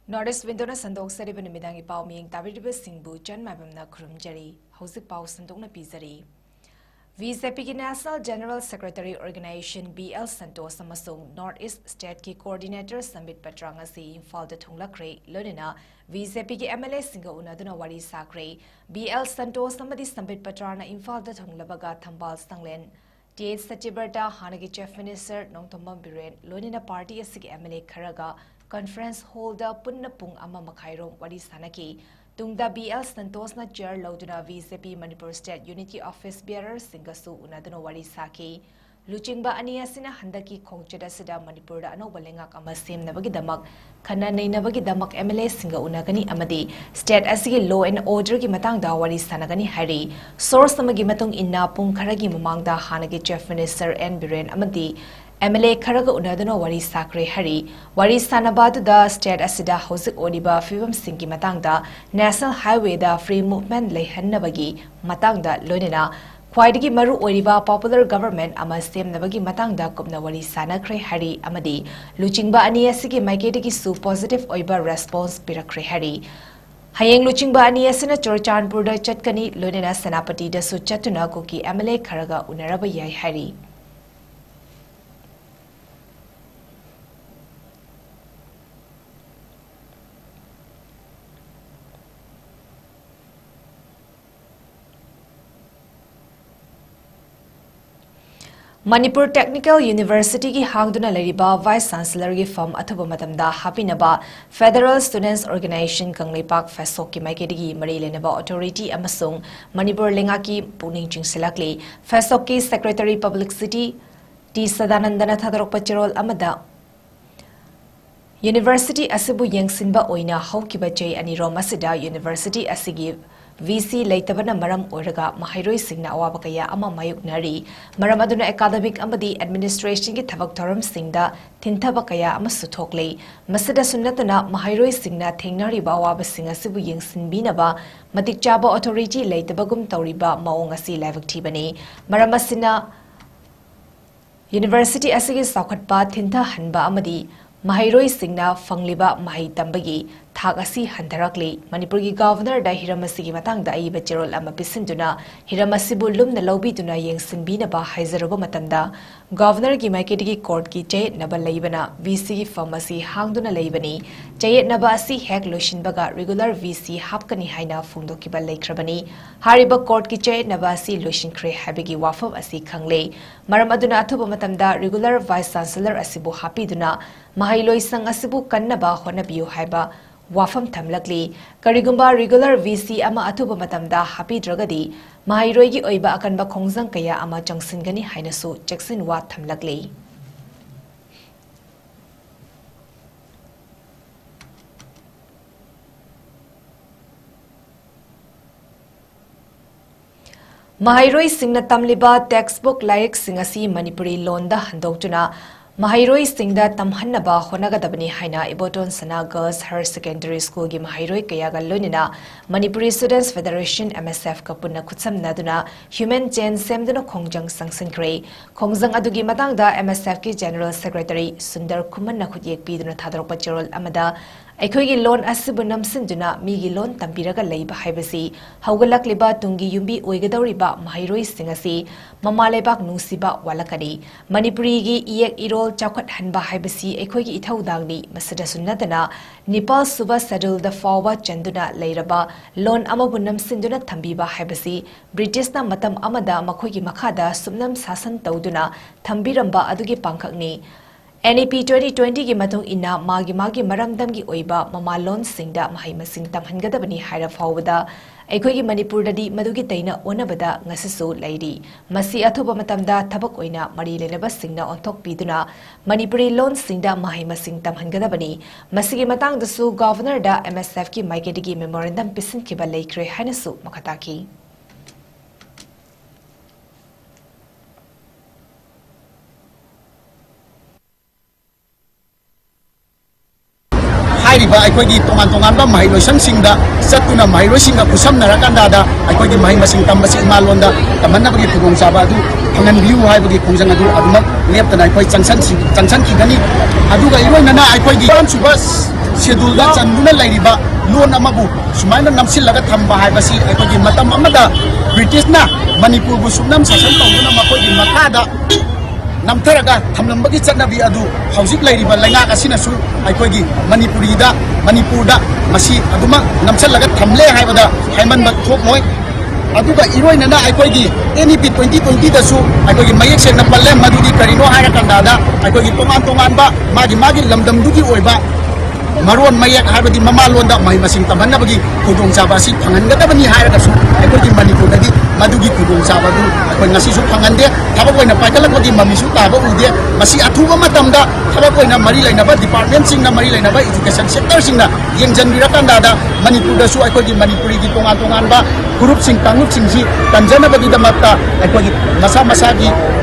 Northeast Windona Sandok Seriban Midangi Pau Ming Tavidiba Singbu Jan Mabamna Kurumjari, Hosik Pau Sandokna Pizari. 𝐍𝐄𝐰 National General Secretary Organization BL Santos Amasung Northeast State ki Coordinator Sambit Patrang asi Imphal da Thunglakre Lonina 𝐍𝐄𝐰 ki MLA Singa Unaduna Wari Sakre BL Santos Samadi Sambit Patrana Imphal da Thunglabaga Thambal Stanglen TH Sachiberta Hanagi Chief Minister Nongthombam Biren Lonina Party asigi MLA Kharaga Conference Hall da Punna Pung Ama Makhairong Wari Sanaki Tungda BL Santos na chair lauduna 𝐍𝐄𝐰 Manipur State Unity Office Bearer Singasu Unaduna Wari Saki Luchingba Aniasina Handaki Khongchada Sida Manipur da Anoba Lengak ama semnabagi damak khana neinabagi damak MLA Singa Unagani amadi State asigi law and order ki matangda wari sanagani hari source namagi matung inna pung kharagi mamangda hanagi Chief Minister N Biren amadi MLA Kharaga Unaduna Wari Sakre Hari, Wari Sanabadu da State Asida Hosik Odiba Fivam Sinki Matangda, National Highway da Free Movement Lehan Nabagi, Matangda Lonina, Kwaidigi Maru Odiba Popular Government Ama Sem Nabagi Matangda Kumna Wari Sanakre Hari Amadi, Luchingba Aniasiki Maiketiki Su Positive Oiba Response Pirakre Hari. Hayeng Luchingba Aniasina Chorchanpur da Chatkani Lonina Senapati da Su Chatuna Kuki MLA Kharaga Unaraba Yai Hari. Manipur Technical University ki hangduna lariba Vice Chancellor ki form athuba matamda hapinaba Federal Students Organization 𝐶𝐿𝐸 Fesok ki maiketigi mari lenaba authority amasung Manipur lenga ki puning chingsilakli Fesok ki Secretary Publicity T Sadanandana thadorokpa cherol amada University asibu yengsinba oina haukiba chei anirom asida University asigi VC leitabana maram oraga mahairoi singna awaba kaya ama mayuknari maram aduna academic amadi administration ki thabak thoram singda thinthaba kaya ama suthokle masada sunnatana mahairoi singna thengnari ba awaba singa sibu yengsinbinaba matik chaba authority leitabagum tawriba maong asi laibak thibani maram asina University asigi saukhatpa thintha hanba amadi Mahairoi Singna Fangliba Mahi Tambagi Thagasi Handarakli Manipurgi Governor da Hiramasigi Matangda Aiba Cherol Ama Pisinduna Hiramasibu Lumna Lobi Duna Yeng Sinbina Ba Haizaruba Matanda Governor Gi Maiketigi Court Ki Chayet Naba Laibana VC Pharmacy Hangduna Laibani Chayet Naba Asi Hek Lushinbaga Regular VC Hapkani Haina Fungdokiba Laikrabani Hariba Court Ki Chayet Naba Asi Lushinkre Habigi Wafam Asi Kangle Maramaduna Atuba Matanda Regular Vice Chancellor Asibu Hapiduna Mahailoi Sang Asibu Kannaba Honabiu Haiba Wafam Tamlakli Karigumba Regular VC Ama Atuba Matamda Happy Dragadi Mahairoi Gi Oiba Akanba Khongzang Kaya Ama Changsingani Hainasu Jackson Wa Tamlakli Mahairoi Singna Tamliba Textbook Lyrics Singasi Manipuri Londa Handoktuna Mahairoi Singda Tamhanaba Honagadabani Haina Iboton Sana Girls Higher Secondary School gi Mahairoi Kayaga Lonina Manipuri Students Federation MSF Kapuna Kutsam Naduna Human Chain Semduna Khongjang Sangsinkre Khongjang Adugi Matangda MSF ki General Secretary Sundar Kuman Nakhut Piduna Thadrokpa Cherol Amada Aikhoigi loan asibu namsinduna migi loan tampiraga leiba haibasi haugalakliba tungi yumbi oigadawriba mahairoi singasi mamalebak nungsiba walakani Manipuri gi iek irol chakhat hanba haibasi aikhoigi ithaudangni masada sunnatana Nepal suba schedule da fawa chanduna leiraba loan amabu namsinduna thambiba haibasi British na matam amada makhoigi makhada sumnam sasan tawduna thambiramba adugi pangkhakni NEP 2020 ki matung ina magi maramdam gi oiba mamalon singda mahai masing tamhangadabani haira fawbada aikhoigi Manipur dadi madugi taina onabada ngasisu leiri masi athoba matamda thabak oina mari lenaba singna onthok piduna Manipuri loan singda mahai masing tamhangadabani masigi matang dasu governor da MSF ki maiketigi memorandum pisin kiba leikre hanasu makataki Hariba aikhoigi tongan ba mahai loisang singda satuna mahai loisinga kusam narakanda da aikhoigi mahai masing tambasi imalonda tamanna bagi pugong saba adu pangan view hai bagi khongjang adu aduma leptana aikoi changsan kigani aduga iroi nana aikhoigi suba schedule चंदुना लेरिबा लोन अमबु सुमाइना नमसिलगा थंबा हाइबसी अखोगी मतम अमदा ब्रिटिशना मणिपुर बु सुनम शासन तौदुना मखोगी मखादा नमथरगा थमलंबगी चटनबी अदु हौजिक लेरिबा लैंगाक असिनसु अखोगी मणिपुरदा मसी अदुमा नमसलगा थमले हाइबदा हाइमनबा थोकमोय अदुगा इरोइनना अखोगी एनईपी 2020 दसु अखोगी मयेक सेंगना पल्ले मदुदी करिनो हाइरा कंदादा अखोगी तोंगान मागी लमदमदुगी ओइबा मरोन मयेक हाइबदी ममालोंदा महि मसिंग तमन्नबगी खुदोंचाबा असि फंगनगदबनी हाइरगसु अखोगी मणिपुरदगी मदुगी खुदोंचाबदु अखोई ngasisu फंगनदे थबक ओइना पाइकलकबगी ममिसु ताबा उदे मसी अथुबा मतमदा थबक ओइना मरि लैनबा डिपार्टमेंट सिंगना मरि लैनबा एजुकेशन सेक्टर सिंगना येंजनबिरकंदादा मणिपुरदसु अखोगी मणिपुरीगी तोंगान ग्रुप सिंग कांगुप सिंगजी तंजनबगी दमक्ता अखोगी मसा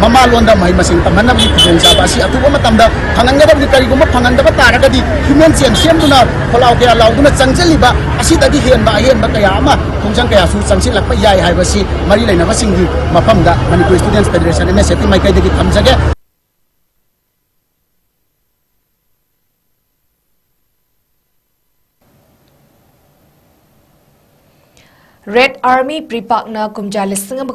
ममालोंदा महि मसिंग तमन्नबगी खुदोंचाबा असि अथुबा मतमदा फंगनगदबगी करिगुम फंगनदबा तारगदी ह्यूमन चेन सेमदुना फलाव कया लाउदुना चंगजलिबा असिदगी हेनबा कया अमा खुंजंग कयासु चंगसिलकपा याय हाइबसी मरि लैनबा सिंगगी मफमदा मणिपुर स्टूडेंट्स फेडरेशन एमएसएटी माइकैदगी थमजगे Red Army Pripakna 𝐶𝐄𝐰𝐬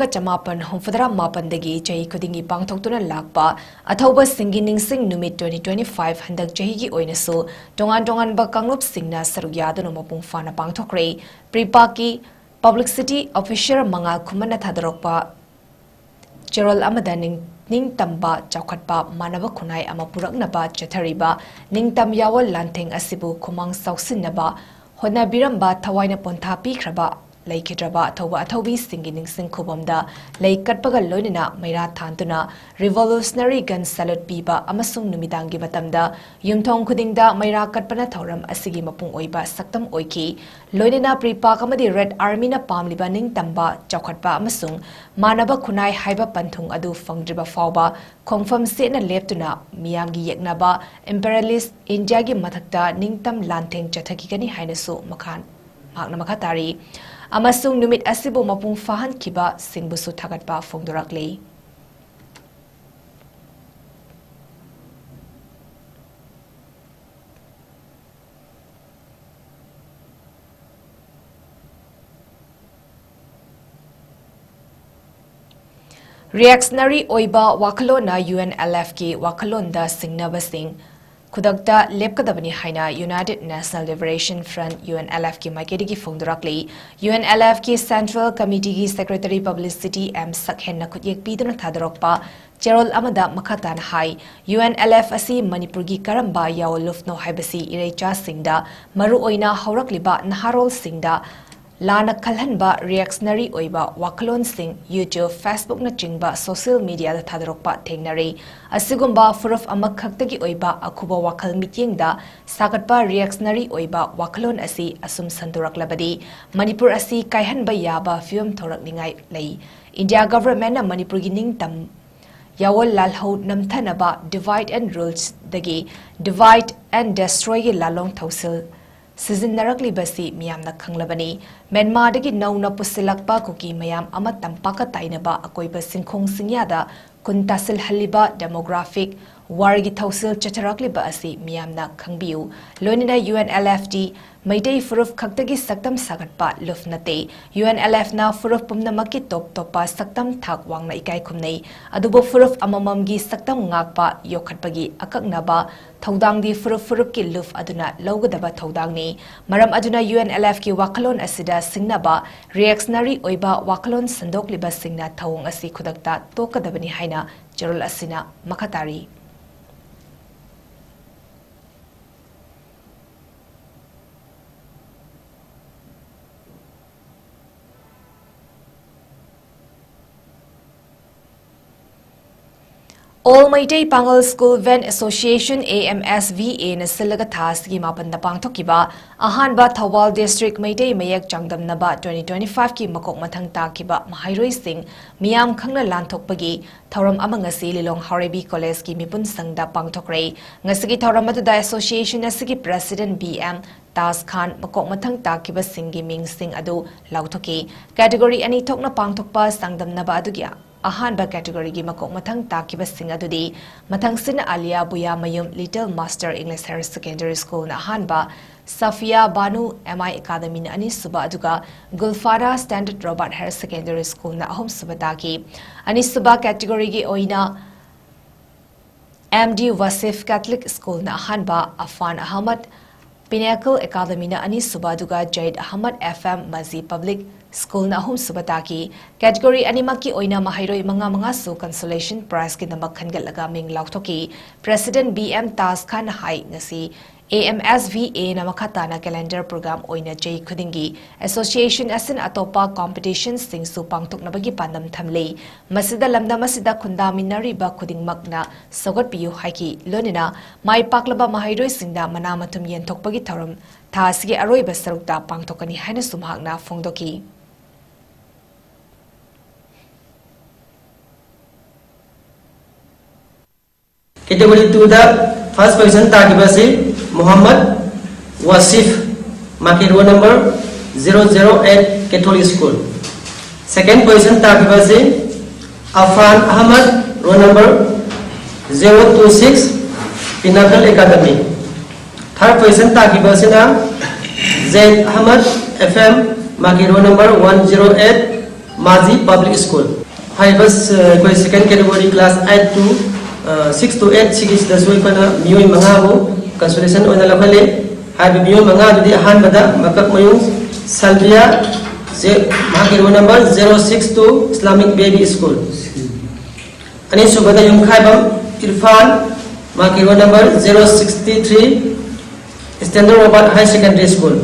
𝐁𝐫𝐴𝐬 chahi khudingi pangthoktuna lakpa athauba singi ningsing numit 2025 handak chahigi oinasu tongan ba kanglup singna saruyaduna mapung fana pangthokre Pripaki publicity officer mangal khumana thadrokpa Gerald amada ningtamba chawkhatpa manaba khunai ama puraknaba chathariba ningtam yawal lantheng asibu khumang sausinnaba honabiramba thawaina pontha pikraba Laikidraba Athoba Athobi singing sing Kubamda, Lake Katpaga Lonina, Maira Tantuna, Revolutionary Gun Salute Piba, Amasung Numidangi Matamda, Yumtong Kudingda, Maira Katpana Thoram, Asigi Mapung Oiba, Saktam Oiki, Lonina Pripakamadi Red Army na Pamliba Ning Tamba, Chokatpa Amasung, Manaba Kunai Haiba Pantung Adu Fangdriba Fauba, Confirm Sena Leptuna, Miyamgi Yeknaba, Imperialist Indiagi Matakta, Ningtam Lanteng Chatakikani Hainasu Makan, Magna Makatari. Amasung numit asibu mapung fahan kiba singbusu thagatpa fongdorakli. Reactionary oiba wakalona UNLF ki wakalonda singnaba sing Kudakta lepkadabani haina United National Liberation Front UNLF ki maikedi fongdorakli UNLF ki Central Committee ki Secretary Publicity M Sakhen na khudyek piduna thadrokpa Cherol amada makhatan hai UNLF asi Manipur gi karamba yawolufno haibasi irecha singda maru oina haurakliba naharol singda Lana Kalhanba reactionary oiba wakalon sing YouTube Facebook na chingba social media da thadrokpa thengnari asigumba furuf amakhakta oiba akhuba wakal mityengda sagatpa reactionary oiba wakalon asi asum sandoraklabadi Manipur asi kaihanba yaba film thorakningai lei India government na Manipur gi ningtam Yawol lalho namthanaba divide and rules dagi divide and destroy gi lalong thausil Sizinnarakli basi miyamna khanglabani Myanmar dagi nauna pusilakpa kuki mayam ama tampaka tainaba akoiba singkhong singyada kuntasil haliba demographic wargi thausil chacharakli ba asi miyamna khangbiu loinina UNLFD maitei furuf khaktagi saktam sagatpa lufnate UNLF na furuf pumnamaki topa saktam thak wangna ikai khumnei adubo furuf amamamgi saktam ngakpa yokhatpagi akaknaba thaudangdi furuf ki luf aduna logadaba thaudangni maram aduna UNLF ki wakalon asida singnaba reactionary oiba wakalon sandokliba singna thawung asi khudakta tokadabani haina jarul asina makatari All Maitei Pangal School Van Association AMSVA na silaga thas gi mapan da pangthokiba ahanba Thawal District Maitei Mayak Changdamnaba 2025 ki makok mathang takiba mahairoi sing miyam khangna lanthokpagi thoram amangasi Lilong Harebi College ki mipun sangda pangthokre ngasigi thoram adu da association asigi president BM Tas Khan makok mathang takiba singi ming sing adu lauthoki category ani thokna pangthokpa sangdamnaba adu gi ahanba category gi makok mathang takiba sing adudi mathang sin Alia Buya Mayum Little Master English Higher Secondary School na ahanba Safia Banu MI Academy na ani suba aduga Gulfara Standard Robert Higher Secondary School na ahom suba taki ani suba category gi oina MD Wasif Catholic School na ahanba Afan Ahmad Pinnacle Academy na ani suba aduga Jaid Ahmad FM Mazi Public School na ahum subataki category animaki oina mahairoi mga su consolation prize ki namak khangal ming lauthoki President BM Tas Khan hai ngasi AMSVA na makata na calendar program oina jay khudingi association asin atopa competitions sing su pangtok na bagi pandam thamle masida lamda masida khundaminari ba khuding makna sogot piu haiki lonina mai paklaba mahairoi singda mana mathum yen thokpagi thoram thasigi aroi ba sarukta pangtokani haina sumhakna phongdoki Category 2 the first position takibasi Muhammad Wasif market roll number 008 Catholic School. Second position takibasi Afan Ahmad roll number 026 Pinnacle Academy. Third position takibasi na Zaid Ahmad FM market roll number 108 Mazi Public School. Second category class 8 to 6 to 8 sigis da soi kana miyoi mangabu consolation ona lakhale haibi miyoi manga di ahan bada makak mayung salbia je mahagir number 062 Islamic Baby School ani subada yung khaibam Irfan mahagir number 063 Standard Robert High Secondary School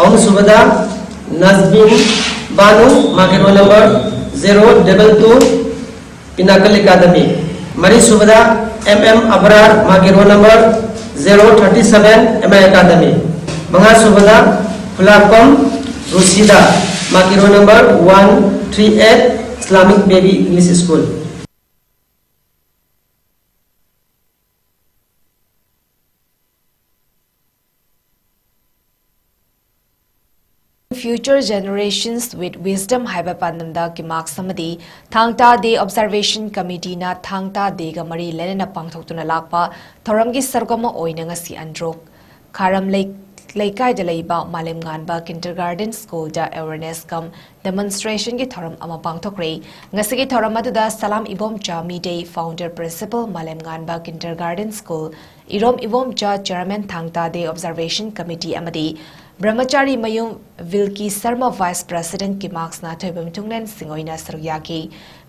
aum subada Nazbin Banu mahagir number 022 Pinnacle Academy Mari Subada MM Abrar Magiro number 037 MI Academy. Manga Subada Pulakom Rusida Magiro number 138 Islamic Baby English School. Future generations with wisdom haiba pandamda ki mark samadi thangta de observation committee na thangta de ga mari lenena pangthoktuna lakpa thoramgi sargoma oina ngasi androk kharam laikai da leiba malem nganba kindergarten school da awareness kam demonstration ki thoram ama pangthokre ngasi ki thoram aduda salam ibom cha mi day founder principal malem nganba kindergarten school irom ibom cha chairman thangta de observation committee amadi Brahmachari Mayum Vilki Sarma Vice President ki marks na thoibam tungnen singoina sarugyaki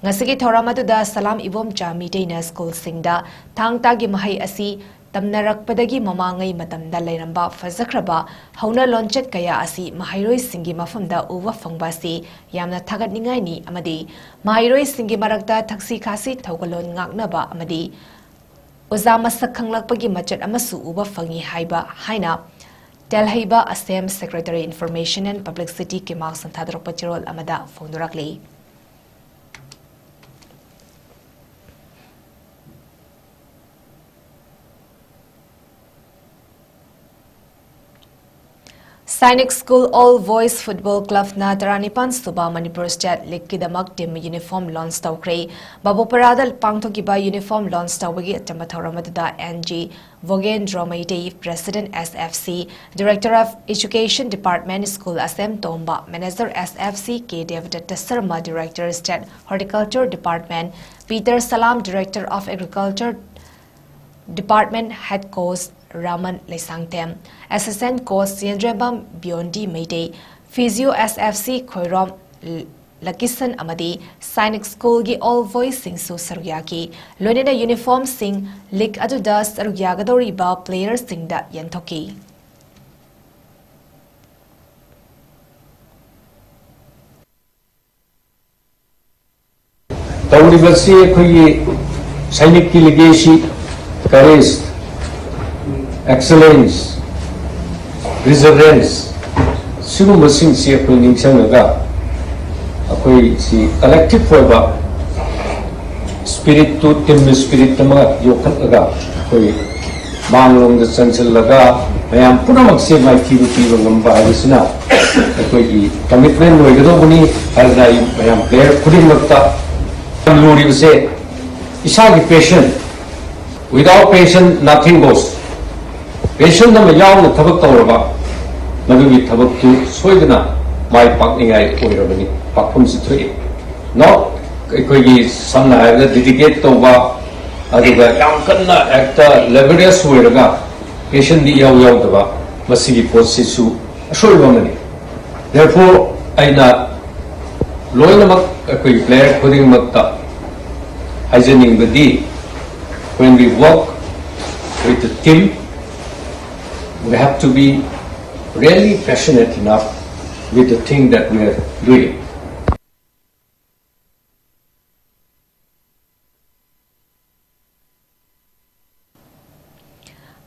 ngasigi thoramadu da salam ibom jami deina school singda thangta gi mahai asi tamnarakpadagi mamangai matamda leiramba fazakraba hauna launchet kaya asi mahairoi singi mafamda uwa fangba si yamna thagat ningai ni amadi mahairoi singi marakta thaksi khasi thogalon ngaknaba amadi uzama sakhanglakpagi machat amasu uwa fangi haiba haina Telhaiba Assam Secretary Information and Publicity ki mark santadrok pachirol amada fondurakli Sainik School All Boys Football Club na Taranipan Suba Manipur State League kidamak team uniform launch tawkre Babu Paradal pangthokiba uniform launch tawagi atamathauramada NG Vogen Dromaite President SFC Director of Education Department School Assam Tomba Manager SFC K David Tasarma Director State Horticulture Department Peter Salam Director of Agriculture Department Head Coach Raman Lesangtem, Assistant Coach Siendrabam Biondi Mayday, Physio SFC Khoirom Lakisan Amadi, Sainik School gi All Voice Sing Su Sarugyaki, Lonina Uniform Sing, Lik Aduda Sarugyagadori Ba Players Sing Da Yantoki. Tauribasi Koyi Sainik ki legacy, courage, excellence, perseverance, siguma sing si akoi ningsangaga akoi si collective foiba spirit to team spirit tama yokhalaga akoi manglong da chanchalaga mayam punamak se mai ki ngamba aisna akoi commitment loigado buni harnai mayam player khudin makta Luri say, isagi patient. Without patient, nothing goes. Patient na mayaw na tabak tawraba. Madugi tabak tu soydana mai pakning ay oirabani pakpum sitri. No, koi samna hai dedicate tawba aduga yam kanna actor laborious oiraga patient di yaw daba masigi post-sisu asoibamani. Therefore, aina loinamak koi player khuding makta hygienic badi. When we work with the team, we have to be really passionate enough with the thing that we are doing.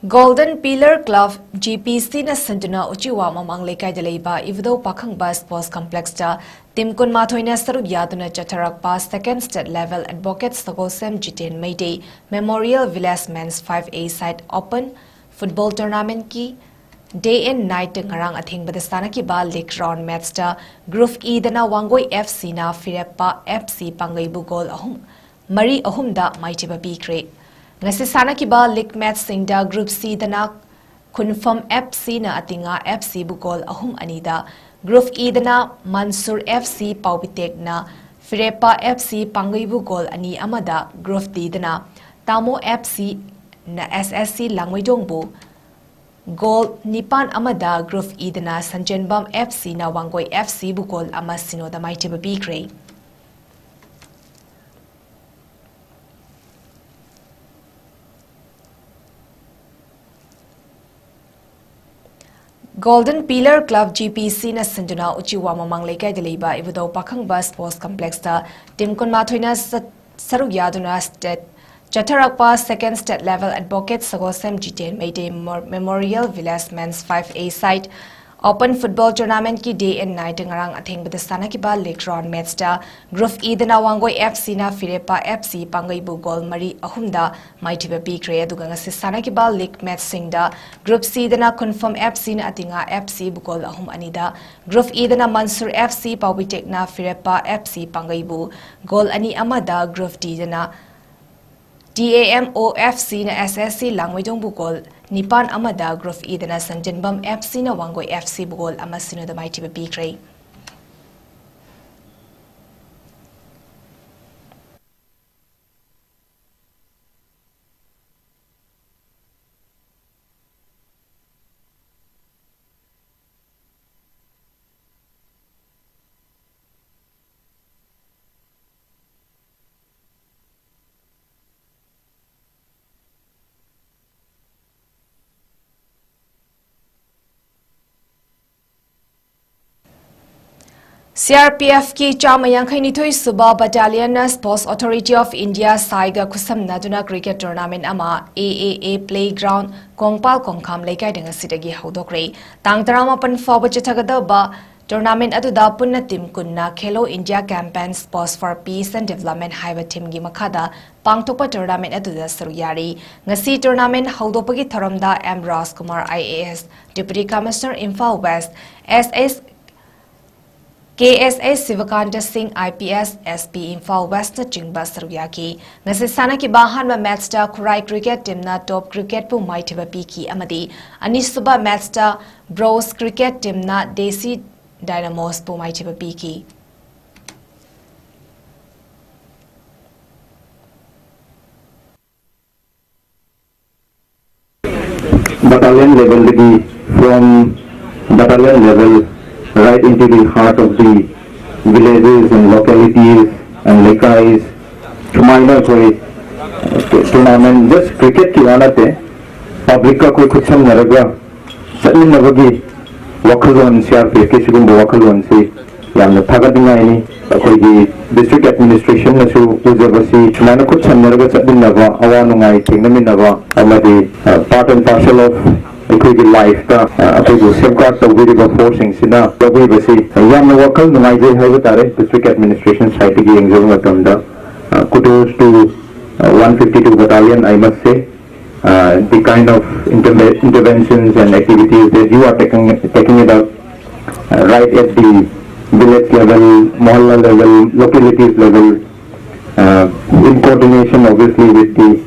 Golden Pillar Club GPC na sanduna uchiwa mamang lekai dalaiba ivdo pakhang ba sports complex ta tim kun mathoina saruk yaduna chatarak pa second state level advocate 𝐋𝐢𝐯𝐞𝐰𝐬 Memorial Village Men's 5A side open football tournament ki day and night ngarang athing badastana ki ba league round match ta group E dana Wangoi FC na Firepa FC pangaibu goal mari ahum da maitiba bikre ngasi sana ki ba league match singda group C dana confirm FC na atinga FC bugol ahum anida group E dana Mansur FC paubitek na Firepa FC pangaibu gol ani amada group D dana Tamo FC na SSC Langwaidongbu Goal Nipan Amada Group E dana Sanjenbam FC na Wangoi FC bugol ama sinoda maitiba bikre Golden Pillar Club GPC na sanduna uchiwa mamang lekai dalaiba ibudo pakhang ba sports complex ta tim kun mathoina saruk yaduna state Chatarakpa second state level advocate 𝐶𝐲𝐶𝐞𝐰𝐬 Memorial Village Men's 5A side open football tournament ki day and night ngarang athing badastana ki ba league round match ta group E dana Wangoi FC na Firepa FC pangaibu goal mari ahumda maitiba bikre aduga ngasi sana ki ba league match singda group C dana confirm FC na atinga FC bugol ahum anida group E dana Mansur FC paubitek na Firepa FC pangaibu goal ani amada group D dana TAMOFC na SSC Langwaidong bugol Nipan amada group E dana Sanjenbam FC na Wangoi FC bugol ama sinoda maitiba bikre CRPF ki 𝐶𝐢𝐯𝐬 Suba Battalion na Sports Authority of India saiga kusam naduna cricket tournament ama AAA playground Kongpal Kongkham lekai danga sidagi haudokre tang 18 fawba chithagadaba tournament aduda punna team kunna Khelo India campaign Sports for Peace and Development haiba team gi makhada pangthokpa tournament aduda saruyari ngasi tournament haudopagi tharamda M Rajkumar IAS Deputy Commissioner Imphal West SS KSA Sivakanta Singh IPS SP Imphal West na chingba saruyaki ngasi sana ki bahan ma match ta Khurai cricket team na top cricket pu maitiba piki amadi anisuba match ta Bros cricket team na Desi Dynamos pu maitiba piki battalion level from battalion level right into the heart of the villages and localities and lekais chumaina koi tournament just cricket ki wala te public ka koi kucham naraga sadin nabagi wakhalon CRPF ke sigum wakhalon se yamna thagadinga ini koi gi district administration na su ujabasi chumaina kucham naraga sadin naga awanu ngai thingnamin naga amadi part and parcel of the life the safeguard the forcing sina the basi yamna wakal numaije haiba tare district administration side ki engagement matamda kudos to 152 battalion I must say the kind of interventions and activities that you are taking it up right at the village level, mohalla level, localities level, in coordination obviously with the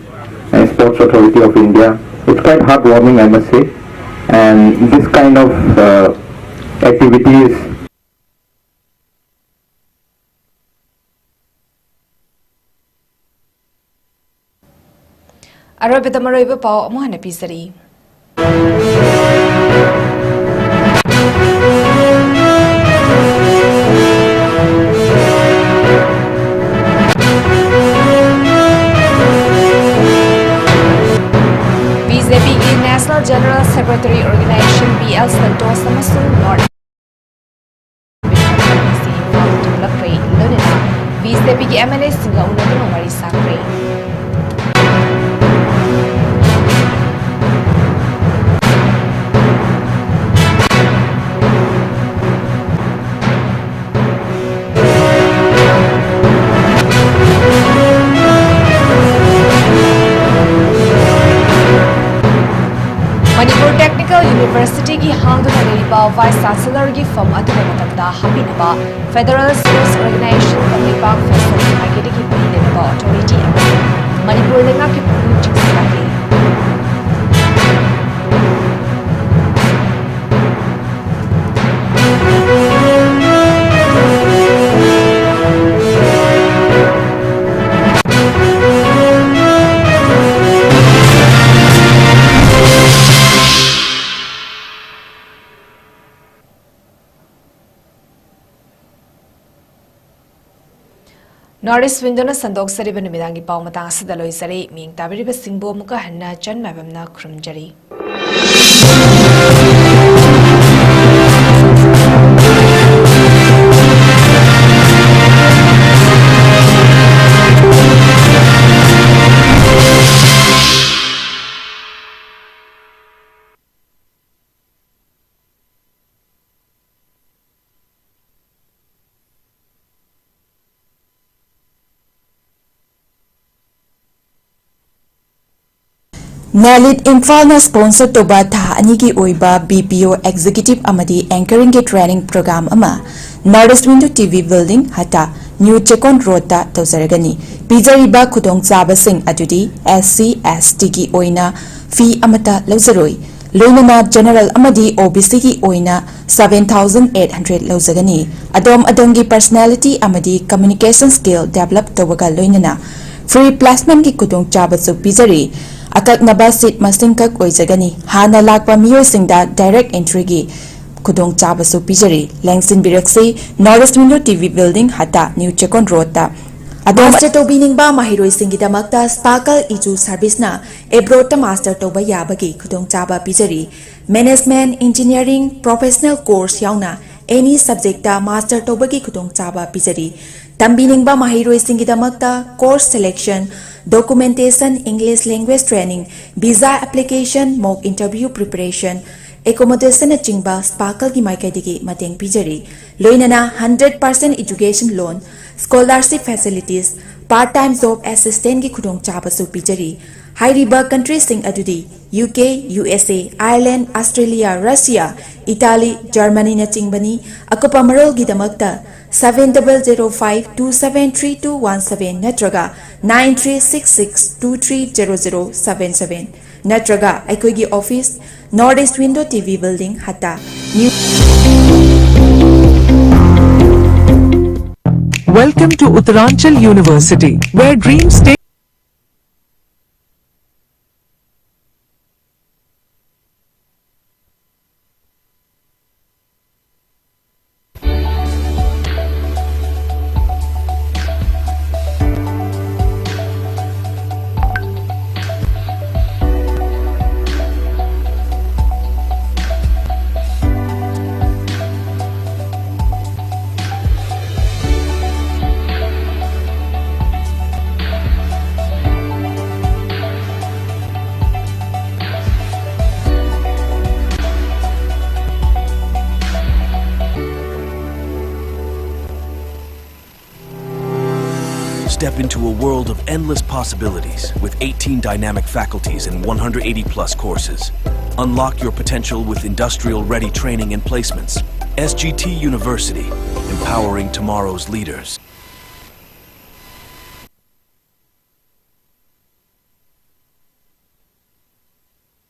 Sports Authority of India. It's quite heartwarming, I must say, and this kind of activities Arabida Maraiba Pau Mohana Pisari. BJP National General Secretary Organization BL Santos Amasung North BJP MLA Singa Unadano Marisa Gray. Manipur Technical University की हांगदुना लेरिबा Vice Chancellor की form अदुना मतमदा हापिनबा Federal Service Organization कमिपाक facility market की परी लेनबा Authority मणिपुर लेंगा की पुरुष चिकित्साकी Norris Windona Sandok Sariba Nimidangi Pau Matang Sidaloi Sari, Ming Tabiriba Singbo Muka Hanna 𝐶𝐿 𝐿𝐴𝐻𝐸 Nalit Imphal sponsor toba tha ani ki oiba BPO executive amadi anchoring ke training program ama Northeast Window TV building hata New Chekon Road ta tawzaragani pijariba khudong chaba sing adudi SC ST ki oina fee amata lawzaroi loinana general amadi OBC ki oina 7,800 lawzagani adom adongi personality amadi communication skill develop tobaga loinana free placement ki khudong chaba chu pijari Akak naba seat masing kak oizagani hana lakpa miyo singda direct entry gi kudong chabasu pijari Langsin Biraksi Northeast Window TV building hata New Chekon Road ta Adom master to bining ba mahiroi singi damakta 𝐶𝐿𝐴𝐻𝐸 service na abroad ta master to ba yabagi kudong chaba pijari management engineering professional course yauna any subject ta master to ba gi kudong chaba pijari tambining ba mahiroi singi damakta course selection documentation, English language training, visa application, mock interview preparation, accommodation na chingba 𝐶𝐿𝐴𝐻𝐸 ki maikaidigi mateng pijari. Loinana 100% education loan, scholarship facilities, part-time job assistant ki khudong chabasu pijari. Hairiba countries sing adudi UK, USA, Ireland, Australia, Russia, Italy, Germany na chingbani akopa marol gi damakta 7005273217 natraga 9366230077 natraga aikoigi office Northeast Window TV building hata New Welcome to Uttaranchal University, where dreams stay. Step into a world of endless possibilities with 18 dynamic faculties and 180+ courses. Unlock your potential with industrial-ready training and placements. SGT University, empowering tomorrow's leaders.